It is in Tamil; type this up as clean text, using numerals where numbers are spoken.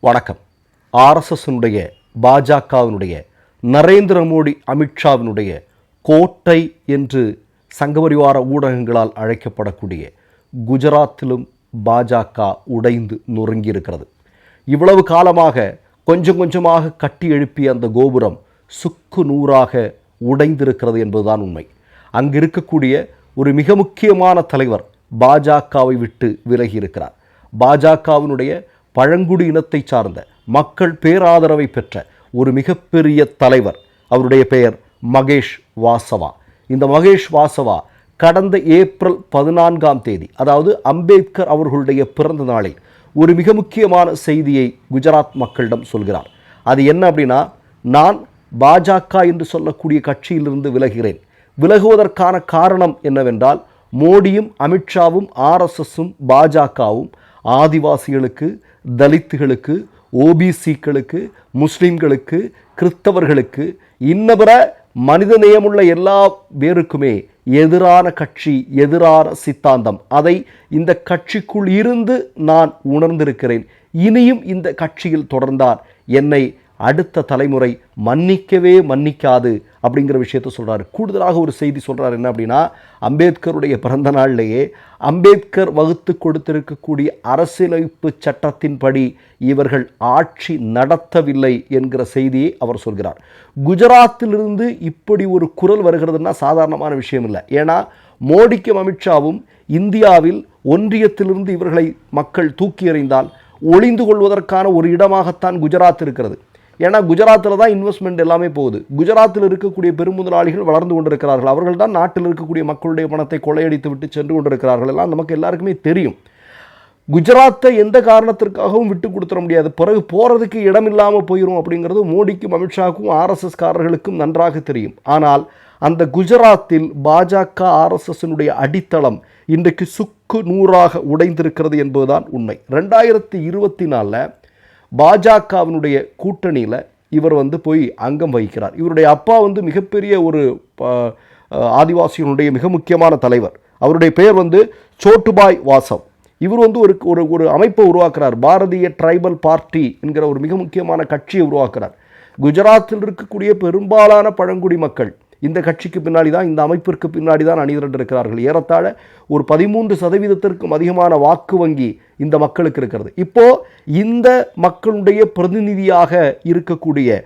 வணக்கம். ஆர்எஸ்எஸ்னுடைய பாஜகவினுடைய நரேந்திர மோடி அமித்ஷாவினுடைய கோட்டை என்று சங்கபரிவார ஊடகங்களால் அழைக்கப்படக்கூடிய குஜராத்திலும் பாஜக உடைந்து நொறுங்கியிருக்கிறது. இவ்வளவு காலமாக கொஞ்சம் கொஞ்சமாக கட்டி எழுப்பிய அந்த கோபுரம் சுக்கு நூறாக உடைந்திருக்கிறது என்பதுதான் உண்மை. அங்கு இருக்கக்கூடிய ஒரு மிக முக்கியமான தலைவர் பாஜகவை விட்டு விலகி இருக்கிறார். பாஜகவினுடைய பழங்குடி இனத்தை சார்ந்த மக்கள் பேராதரவை பெற்ற ஒரு மிகப்பெரிய தலைவர், அவருடைய பெயர் மகேஷ் வாசவா. இந்த மகேஷ் வாசவா கடந்த ஏப்ரல் 14ஆம் தேதி, அதாவது அம்பேத்கர் அவர்களுடைய பிறந்த நாளில் ஒரு மிக முக்கியமான செய்தியை குஜராத் மக்களிடம் சொல்கிறார். அது என்ன அப்படின்னா, நான் பாஜக என்று சொல்லக்கூடிய கட்சியிலிருந்து விலகிறேன். விலகுவதற்கான காரணம் என்னவென்றால், மோடியும் அமித்ஷாவும் ஆர்எஸ்எஸும் பாஜகவும் ஆதிவாசிகளுக்கு, தலித்துகளுக்கு, ஓபிசிக்களுக்கு, முஸ்லிம்களுக்கு, கிறிஸ்தவர்களுக்கு, இன்னபிற மனித நேயமுள்ள எல்லா பேருக்குமே எதிரான கட்சி, எதிரான சித்தாந்தம். அதை இந்த கட்சிக்குள் இருந்து நான் உணர்ந்திருக்கிறேன். இனியும் இந்த கட்சியில் தொடர்ந்தால் என்னை அடுத்த தலைமுறை மன்னிக்கவே மன்னிக்காது அப்படிங்கிற விஷயத்தை சொல்கிறார். கூடுதலாக ஒரு செய்தி சொல்கிறார். என்ன அப்படின்னா, அம்பேத்கருடைய பிறந்த நாளிலேயே அம்பேத்கர் வகுத்து கொடுத்திருக்கக்கூடிய அரசியலமைப்பு சட்டத்தின்படி இவர்கள் ஆட்சி நடத்தவில்லை என்கிற செய்தியை அவர் சொல்கிறார். குஜராத்திலிருந்து இப்படி ஒரு குரல் வருகிறதுனா சாதாரணமான விஷயம் இல்லை. ஏன்னா மோடிக்கும் அமித்ஷாவும் இந்தியாவில் ஒன்றியத்திலிருந்து இவர்களை மக்கள் தூக்கி எறிந்தால் ஒளிந்து கொள்வதற்கான ஒரு இடமாகத்தான் குஜராத் இருக்கிறது. ஏன்னா குஜராத்தில் தான் இன்வெஸ்ட்மெண்ட் எல்லாமே போகுது. குஜராத்தில் இருக்கக்கூடிய பெருமுதலாளிகள் வளர்ந்து கொண்டிருக்கிறார்கள். அவர்கள் தான் நாட்டில் இருக்கக்கூடிய மக்களுடைய பணத்தை கொள்ளையடித்து விட்டு சென்று கொண்டிருக்கிறார்கள். எல்லாம் நமக்கு எல்லாருக்குமே தெரியும். குஜராத்தை எந்த காரணத்திற்காகவும் விட்டு கொடுத்துட முடியாது. பிறகு போகிறதுக்கு இடம் இல்லாமல் போயிடும் அப்படிங்கிறது மோடிக்கும் அமித்ஷாவுக்கும் ஆர்எஸ்எஸ் காரர்களுக்கும் நன்றாக தெரியும். ஆனால் அந்த குஜராத்தில் பாஜக ஆர்எஸ்எஸ்னுடைய அடித்தளம் இன்றைக்கு சுக்கு நூறாக உடைந்திருக்கிறது என்பதுதான் உண்மை. 2024 பாஜகவினுடைய கூட்டணியில் இவர் போய் அங்கம் வகிக்கிறார். இவருடைய அப்பா மிகப்பெரிய ஒரு ஆதிவாசிகளுடைய மிக முக்கியமான தலைவர். அவருடைய பெயர் சோட்டுபாய் வாசவ். இவர் ஒரு அமைப்பை உருவாக்குறார். பாரதிய ட்ரைபல் பார்ட்டி என்கிற ஒரு மிக முக்கியமான கட்சியை உருவாக்குறார். குஜராத்தில் இருக்கக்கூடிய பெரும்பாலான பழங்குடி மக்கள் இந்த கட்சிக்கு பின்னாடி தான், இந்த அமைப்பிற்கு பின்னாடி தான் அணிதிரண்டிருக்கிறார்கள். ஏறத்தாழ ஒரு 13% அதிகமான வாக்கு வங்கி இந்த மக்களுக்கு இருக்கிறது. இப்போ இந்த மக்களுடைய பிரதிநிதியாக இருக்கக்கூடிய